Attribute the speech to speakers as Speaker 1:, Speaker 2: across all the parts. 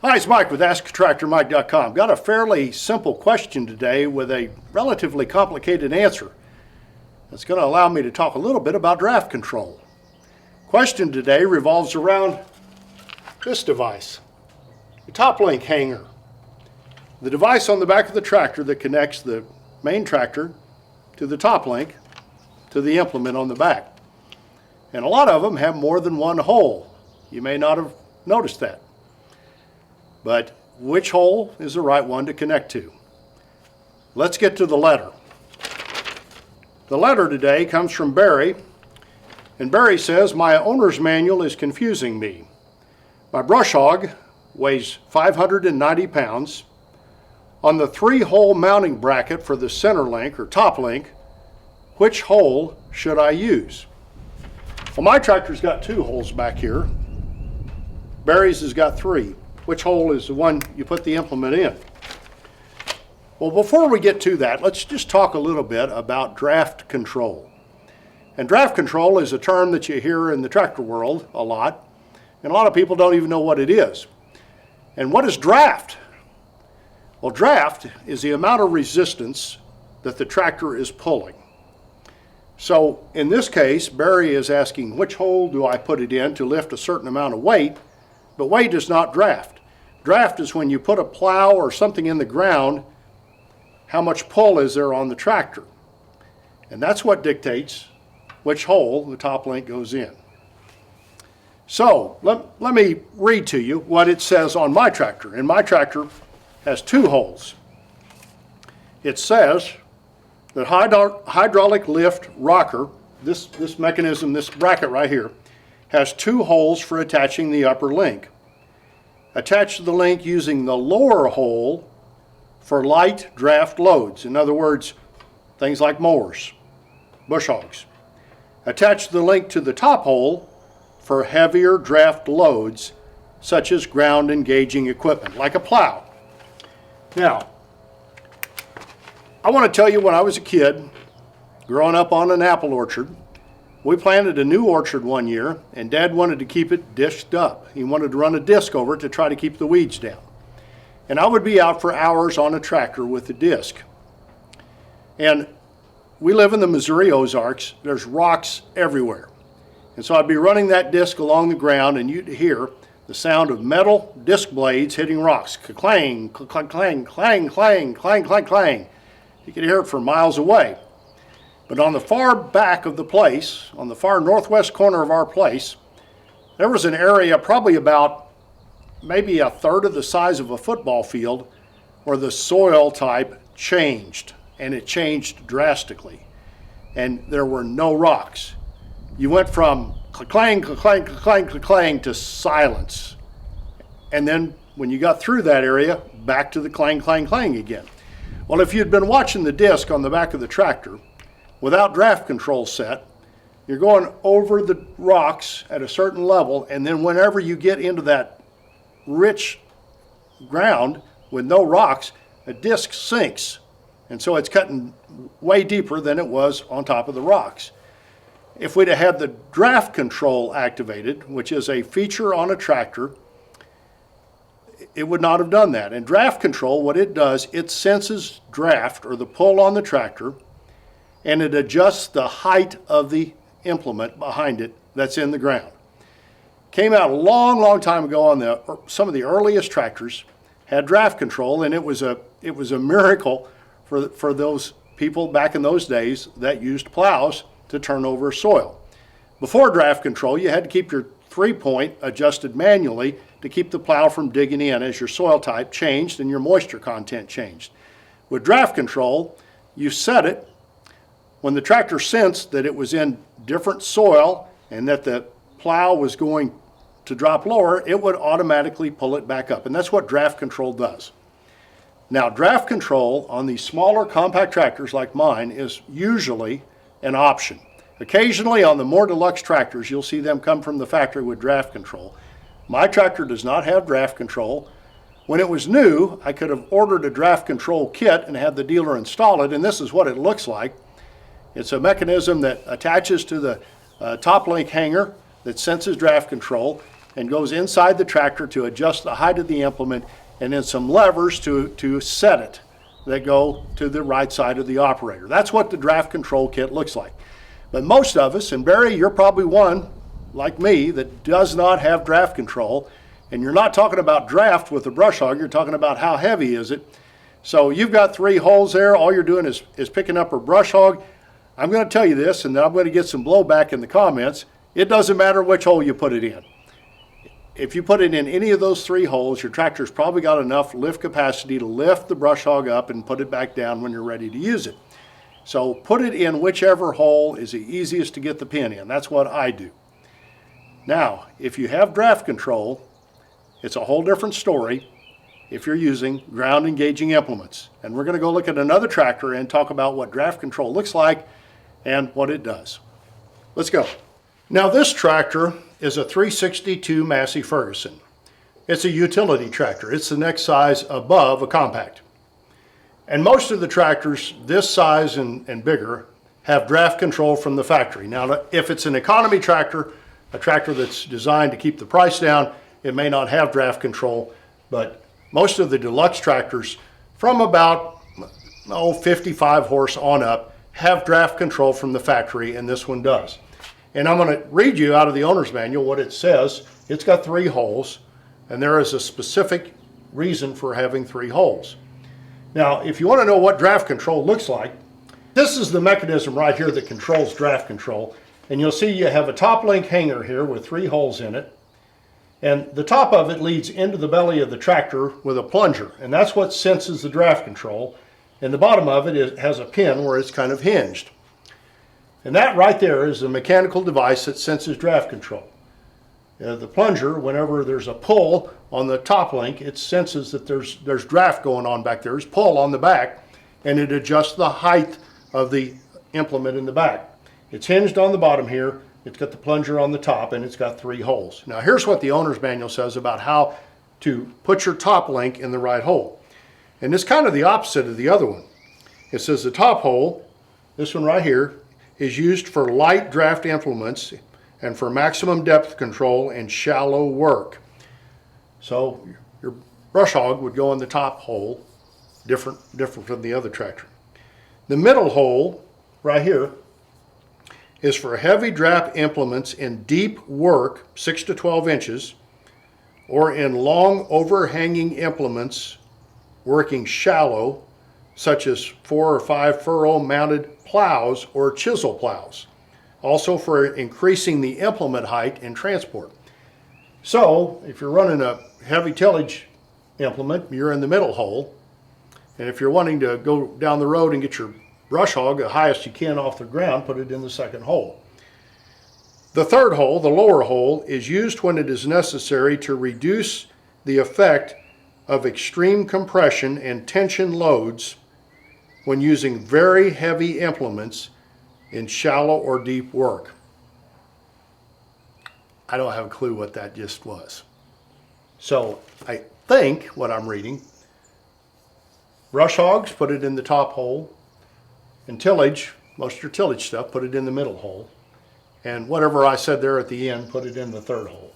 Speaker 1: Hi, it's Mike with AskTractorMike.com. Got a fairly simple question today with a relatively complicated answer. That's going to allow me to talk a little bit about draft control. Question today revolves around this device, the top link hanger. The device on the back of the tractor that connects the main tractor to the top link to the implement on the back. And a lot of them have more than one hole. You may not have noticed that. But which hole is the right one to connect to? Let's get to the letter. The letter today comes from Barry, and Barry says, "My owner's manual is confusing me. My brush hog weighs 590 pounds. On the 3-hole mounting bracket for the center link or top link, which hole should I use?" Well, my tractor's got 2 holes back here. Barry's has got 3. Which hole is the one you put the implement in? Well, before we get to that, let's just talk a little bit about draft control. And draft control is a term that you hear in the tractor world a lot, and a lot of people don't even know what it is. And what is draft? Well, draft is the amount of resistance that the tractor is pulling. So in this case, Barry is asking, which hole do I put it in to lift a certain amount of weight? But weight is not draft. Draft is when you put a plow or something in the ground, how much pull is there on the tractor? And that's what dictates which hole the top link goes in. So let me read to you what it says on my tractor. And my tractor has 2 holes. It says that hydraulic lift rocker, this mechanism, this bracket right here, has 2 holes for attaching the upper link. Attach the link using the lower hole for light draft loads. In other words, things like mowers, bush hogs. Attach the link to the top hole for heavier draft loads, such as ground engaging equipment, like a plow. Now, I want to tell you, when I was a kid, growing up on an apple orchard, we planted a new orchard one year, and Dad wanted to keep it disced up. He wanted to run a disc over it to try to keep the weeds down. And I would be out for hours on a tractor with the disc. And we live in the Missouri Ozarks. There's rocks everywhere. And so I'd be running that disc along the ground, and you'd hear the sound of metal disc blades hitting rocks. Clang, clang, clang, clang, clang, clang, clang, clang. You could hear it for miles away. But on the far back of the place, on the far northwest corner of our place, there was an area probably about maybe a third of the size of a football field where the soil type changed, and it changed drastically. And there were no rocks. You went from clang, clang, clang, clang to silence. And then when you got through that area, back to the clang, clang, clang again. Well, if you'd been watching the disc on the back of the tractor, without draft control set, you're going over the rocks at a certain level, and then whenever you get into that rich ground with no rocks, a disc sinks. And so it's cutting way deeper than it was on top of the rocks. If we'd have had the draft control activated, which is a feature on a tractor, it would not have done that. And draft control, what it does, it senses draft, or the pull on the tractor, and it adjusts the height of the implement behind it that's in the ground. Came out a long, long time ago on some of the earliest tractors had draft control, and it was a miracle for those people back in those days that used plows to turn over soil. Before draft control, you had to keep your 3-point adjusted manually to keep the plow from digging in as your soil type changed and your moisture content changed. With draft control, you set it. When the tractor sensed that it was in different soil and that the plow was going to drop lower, it would automatically pull it back up. And that's what draft control does. Now, draft control on these smaller compact tractors like mine is usually an option. Occasionally on the more deluxe tractors, you'll see them come from the factory with draft control. My tractor does not have draft control. When it was new, I could have ordered a draft control kit and had the dealer install it, and this is what it looks like. It's a mechanism that attaches to the top link hanger that senses draft control. and goes inside the tractor to adjust the height of the implement, and then some levers to set it that go to the right side of the operator. That's what the draft control kit looks like. But most of us, and Barry, you're probably one like me that does not have draft control, and you're not talking about draft with the brush hog, you're talking about how heavy is it. So you've got 3 holes there, all you're doing is picking up a brush hog. I'm going to tell you this, and then I'm going to get some blowback in the comments. It doesn't matter which hole you put it in. If you put it in any of those 3 holes, your tractor's probably got enough lift capacity to lift the brush hog up and put it back down when you're ready to use it. So put it in whichever hole is the easiest to get the pin in. That's what I do. Now, if you have draft control, it's a whole different story if you're using ground engaging implements. And we're going to go look at another tractor and talk about what draft control looks like and what it does. Let's go. Now this tractor is a 362 Massey Ferguson. It's a utility tractor. It's the next size above a compact. And most of the tractors this size and bigger have draft control from the factory. Now if it's an economy tractor, a tractor that's designed to keep the price down, it may not have draft control, but most of the deluxe tractors from about 55 horse on up have draft control from the factory, and this one does. And I'm going to read you out of the owner's manual what it says. It's got 3 holes, and there is a specific reason for having 3 holes. Now, if you want to know what draft control looks like, this is the mechanism right here that controls draft control. And you'll see you have a top link hanger here with 3 holes in it. And the top of it leads into the belly of the tractor with a plunger. And that's what senses the draft control. And the bottom of it has a pin where it's kind of hinged. And that right there is a mechanical device that senses draft control. The plunger, whenever there's a pull on the top link, it senses that there's draft going on back there. There's pull on the back, and it adjusts the height of the implement in the back. It's hinged on the bottom here. It's got the plunger on the top, and it's got 3 holes. Now here's what the owner's manual says about how to put your top link in the right hole. And it's kind of the opposite of the other one. It says the top hole, this one right here, is used for light draft implements and for maximum depth control and shallow work. So your brush hog would go in the top hole, different from the other tractor. The middle hole right here is for heavy draft implements in deep work, 6 to 12 inches, or in long overhanging implements working shallow, such as 4 or 5 furrow mounted plows or chisel plows. Also for increasing the implement height in transport. So if you're running a heavy tillage implement, you're in the middle hole. And if you're wanting to go down the road and get your brush hog the highest you can off the ground, put it in the second hole. The third hole, the lower hole, is used when it is necessary to reduce the effect of extreme compression and tension loads when using very heavy implements in shallow or deep work. I don't have a clue what that just was. So I think what I'm reading, brush hogs, put it in the top hole, and tillage, most of your tillage stuff, put it in the middle hole, and whatever I said there at the end, put it in the third hole.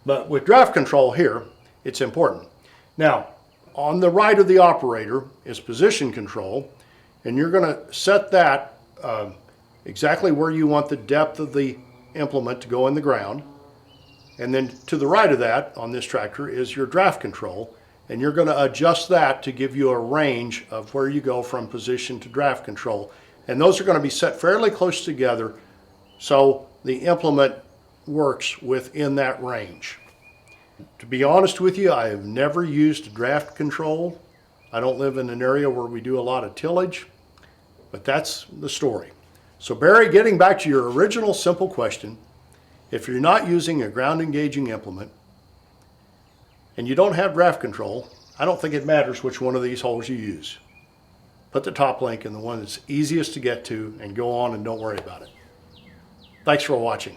Speaker 1: But with draft control here, it's important. Now, on the right of the operator is position control, and you're going to set that exactly where you want the depth of the implement to go in the ground. And then to the right of that on this tractor is your draft control, and you're going to adjust that to give you a range of where you go from position to draft control. And those are going to be set fairly close together so the implement works within that range. To be honest with you, I have never used draft control. I don't live in an area where we do a lot of tillage, but that's the story. So Barry, getting back to your original simple question, if you're not using a ground engaging implement and you don't have draft control, I don't think it matters which one of these holes you use. Put the top link in the one that's easiest to get to and go on and don't worry about it. Thanks for watching.